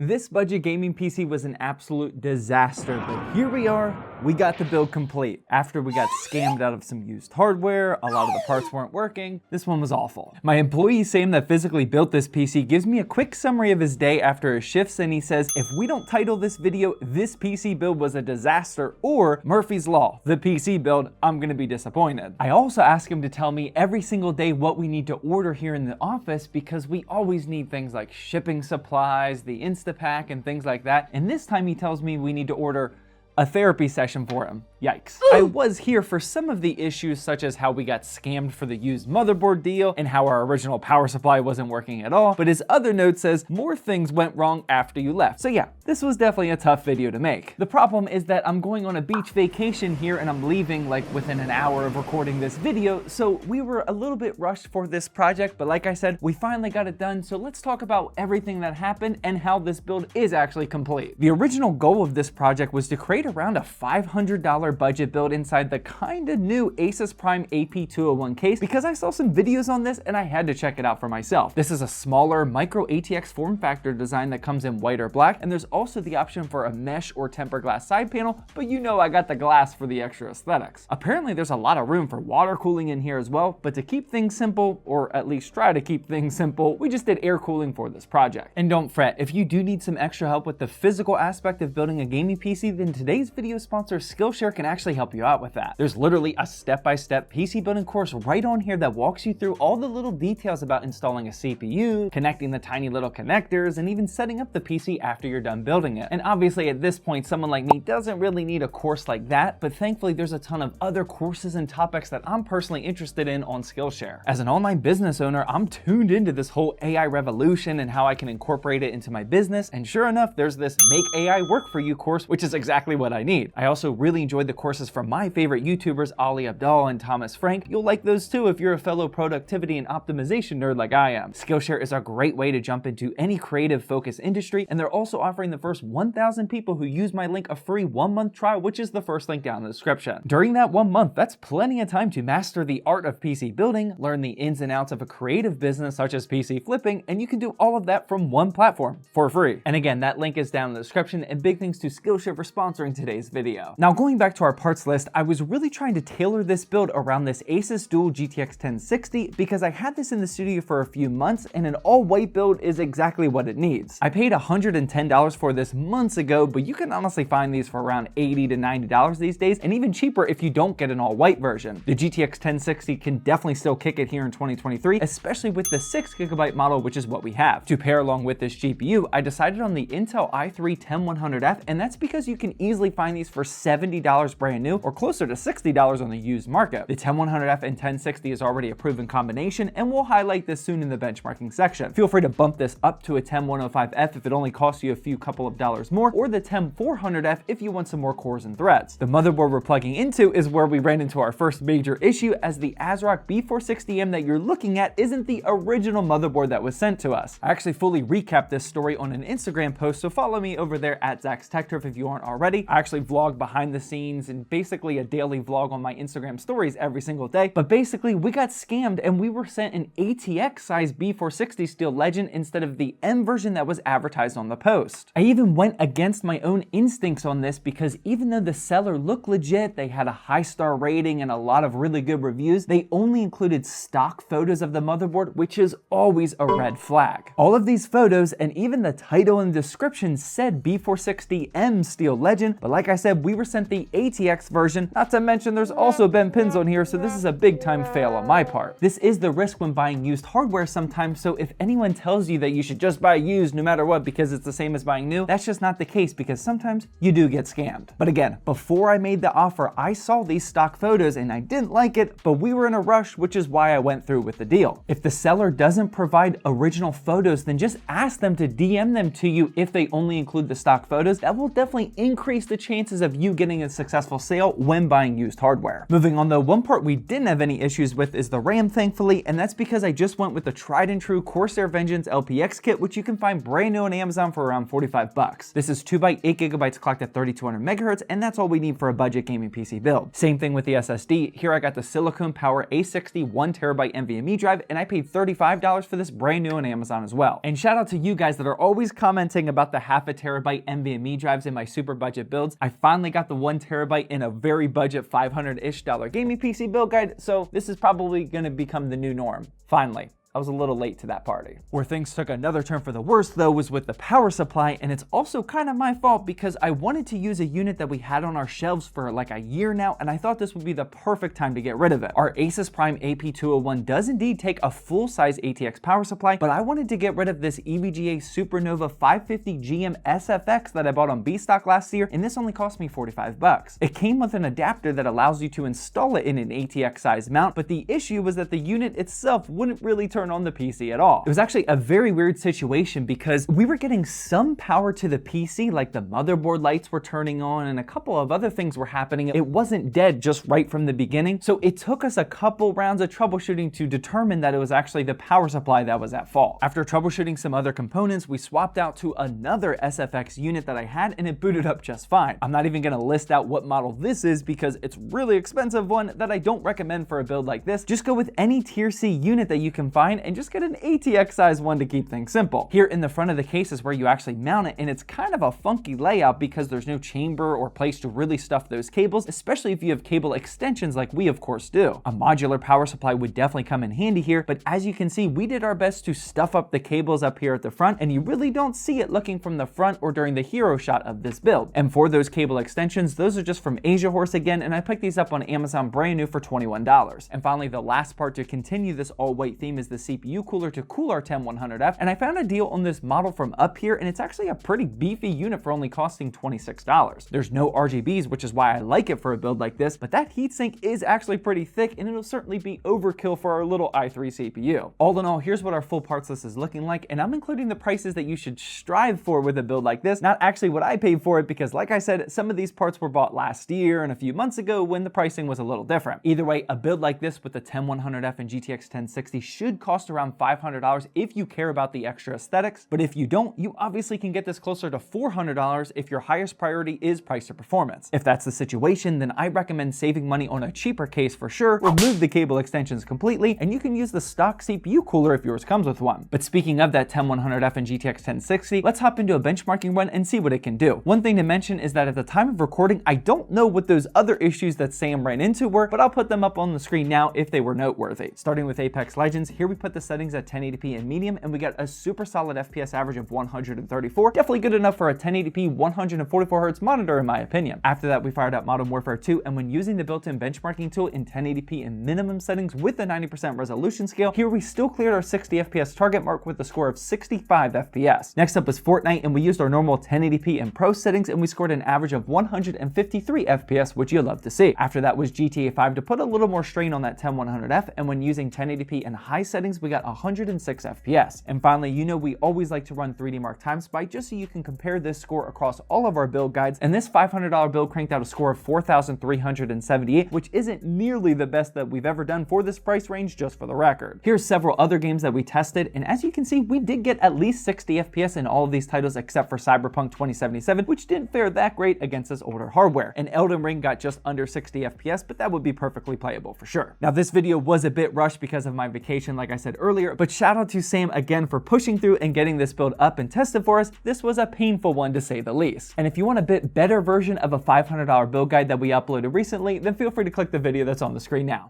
This budget gaming PC was an absolute disaster, but here we are, we got the build complete. After we got scammed out of some used hardware, a lot of the parts weren't working, this one was awful. My employee Sam that physically built this PC gives me a quick summary of his day after his shifts, and he says, if we don't title this video, this PC build was a disaster, or Murphy's Law, the PC build, I'm gonna be disappointed. I also ask him to tell me every single day what we need to order here in the office because we always need things like shipping supplies, the Instapack, and things like that. And this time he tells me we need to order a therapy session for him. Yikes. I was here for some of the issues, such as how we got scammed for the used motherboard deal and how our original power supply wasn't working at all, but his other note says more things went wrong after you left. So yeah, this was definitely a tough video to make. The problem is that I'm going on a beach vacation here and I'm leaving like within an hour of recording this video, so we were a little bit rushed for this project, but like I said, we finally got it done, so let's talk about everything that happened and how this build is actually complete. The original goal of this project was to create around a $500 budget build inside the kinda new ASUS Prime AP201 case because I saw some videos on this and I had to check it out for myself. This is a smaller micro ATX form factor design that comes in white or black, and there's also the option for a mesh or tempered glass side panel, but you know I got the glass for the extra aesthetics. Apparently there's a lot of room for water cooling in here as well, but to keep things simple, or at least try to keep things simple, we just did air cooling for this project. And don't fret, if you do need some extra help with the physical aspect of building a gaming PC, then today's video sponsor Skillshare can actually help you out with that. There's literally a step-by-step PC building course right on here that walks you through all the little details about installing a CPU, connecting the tiny little connectors, and even setting up the PC after you're done building it. And obviously at this point, someone like me doesn't really need a course like that, but thankfully there's a ton of other courses and topics that I'm personally interested in on Skillshare. As an online business owner, I'm tuned into this whole AI revolution and how I can incorporate it into my business, and sure enough, there's this Make AI Work For You course, which is exactly what I need. I also really enjoyed the courses from my favorite YouTubers, Ali Abdal and Thomas Frank. You'll like those too if you're a fellow productivity and optimization nerd like I am. Skillshare is a great way to jump into any creative focused industry, and they're also offering the first 1,000 people who use my link a free 1-month trial, which is the first link down in the description. During that 1 month, that's plenty of time to master the art of PC building, learn the ins and outs of a creative business such as PC flipping, and you can do all of that from one platform for free. And again, that link is down in the description, and big thanks to Skillshare for sponsoring today's video. Now going back to our parts list, I was really trying to tailor this build around this ASUS Dual GTX 1060 because I had this in the studio for a few months and an all-white build is exactly what it needs. I paid $110 for this months ago, but you can honestly find these for around $80 to $90 these days, and even cheaper if you don't get an all-white version. The GTX 1060 can definitely still kick it here in 2023, especially with the 6GB model, which is what we have. To pair along with this GPU, I decided on the Intel i3-10100F, and that's because you can easily find these for $70 brand new or closer to $60 on the used market. The 10100F and 1060 is already a proven combination, and we'll highlight this soon in the benchmarking section. Feel free to bump this up to a 10105F if it only costs you a few couple of dollars more, or the 10400F if you want some more cores and threads. The motherboard we're plugging into is where we ran into our first major issue, as the ASRock B460M that you're looking at isn't the original motherboard that was sent to us. I actually fully recapped this story on an Instagram post, so follow me over there at Zach's Tech Turf if you aren't already. I actually vlog behind the scenes and basically a daily vlog on my Instagram stories every single day. But basically we got scammed and we were sent an ATX size B460 Steel Legend instead of the M version that was advertised on the post. I even went against my own instincts on this because even though the seller looked legit, they had a high star rating and a lot of really good reviews, they only included stock photos of the motherboard, which is always a red flag. All of these photos and even the title and description said B460M Steel Legend, but like I said, we were sent the ATX version, not to mention there's also been pins on here, so this is a big time fail on my part. This is the risk when buying used hardware sometimes, so if anyone tells you that you should just buy used no matter what because it's the same as buying new, that's just not the case because sometimes you do get scammed. But again, before I made the offer, I saw these stock photos and I didn't like it, but we were in a rush, which is why I went through with the deal. If the seller doesn't provide original photos, then just ask them to DM them to you if they only include the stock photos. That will definitely increase the chances of you getting a successful successful sale when buying used hardware. Moving on though, one part we didn't have any issues with is the RAM, thankfully, and that's because I just went with the tried and true Corsair Vengeance LPX kit, which you can find brand new on Amazon for around 45 bucks. This is 2x 8GB clocked at 3200 MHz, and that's all we need for a budget gaming PC build. Same thing with the SSD. Here I got the Silicon Power A60 1TB NVMe drive, and I paid $35 for this brand new on Amazon as well. And shout out to you guys that are always commenting about the 0.5 TB NVMe drives in my super budget builds. I finally got the 1 TB in a very budget $500-ish gaming PC build guide, so this is probably gonna become the new norm. Finally. I was a little late to that party. Where things took another turn for the worse though was with the power supply, and it's also kind of my fault because I wanted to use a unit that we had on our shelves for like a year now, and I thought this would be the perfect time to get rid of it. Our ASUS Prime AP201 does indeed take a full-size ATX power supply, but I wanted to get rid of this EVGA Supernova 550 GM SFX that I bought on B-Stock last year, and this only cost me 45 bucks. It came with an adapter that allows you to install it in an ATX size mount, but the issue was that the unit itself wouldn't really turn on the PC at all. It was actually a very weird situation because we were getting some power to the PC, like the motherboard lights were turning on and a couple of other things were happening. It wasn't dead just right from the beginning, so it took us a couple rounds of troubleshooting to determine that it was actually the power supply that was at fault. After troubleshooting some other components, we swapped out to another SFX unit that I had, and it booted up just fine. I'm not even gonna list out what model this is because it's really expensive one that I don't recommend for a build like this. Just go with any tier C unit that you can find and just get an ATX size one to keep things simple. Here in the front of the case is where you actually mount it, and it's kind of a funky layout because there's no chamber or place to really stuff those cables, especially if you have cable extensions like we of course do. A modular power supply would definitely come in handy here, but as you can see, we did our best to stuff up the cables up here at the front, and you really don't see it looking from the front or during the hero shot of this build. And for those cable extensions, those are just from Asiahorse again, and I picked these up on Amazon brand new for $21. And finally, the last part to continue this all-white theme is the CPU cooler to cool our 10100F, and I found a deal on this model from upHere, and it's actually a pretty beefy unit for only costing $26. There's no RGBs, which is why I like it for a build like this, but that heatsink is actually pretty thick, and it'll certainly be overkill for our little i3 CPU. All in all, here's what our full parts list is looking like, and I'm including the prices that you should strive for with a build like this, not actually what I paid for it, because like I said, some of these parts were bought last year and a few months ago when the pricing was a little different. Either way, a build like this with the 10100F and GTX 1060 should cost around $500 if you care about the extra aesthetics, but if you don't, you obviously can get this closer to $400 if your highest priority is price to performance. If that's the situation, then I recommend saving money on a cheaper case for sure, remove the cable extensions completely, and you can use the stock CPU cooler if yours comes with one. But speaking of that 10100F and GTX 1060, let's hop into a benchmarking run and see what it can do. One thing to mention is that at the time of recording, I don't know what those other issues that Sam ran into were, but I'll put them up on the screen now if they were noteworthy. Starting with Apex Legends, here we put the settings at 1080p and medium, and we got a super solid FPS average of 134, definitely good enough for a 1080p 144Hz monitor in my opinion. After that, we fired up Modern Warfare 2, and when using the built-in benchmarking tool in 1080p in minimum settings with the 90% resolution scale, here we still cleared our 60 FPS target mark with a score of 65 FPS. Next up was Fortnite, and we used our normal 1080p in Pro settings, and we scored an average of 153 FPS, which you'll love to see. After that was GTA 5 to put a little more strain on that 10100F, and when using 1080p in high settings, we got 106 FPS. And finally, you know we always like to run 3D Mark Time Spy just so you can compare this score across all of our build guides, and this $500 build cranked out a score of 4,378, which isn't nearly the best that we've ever done for this price range, just for the record. Here's several other games that we tested, and as you can see, we did get at least 60 FPS in all of these titles except for Cyberpunk 2077, which didn't fare that great against this older hardware. And Elden Ring got just under 60 FPS, but that would be perfectly playable for sure. Now, this video was a bit rushed because of my vacation, like I said earlier, but shout out to Sam again for pushing through and getting this build up and tested for us. This was a painful one to say the least. And if you want a bit better version of a $500 build guide that we uploaded recently, then feel free to click the video that's on the screen now.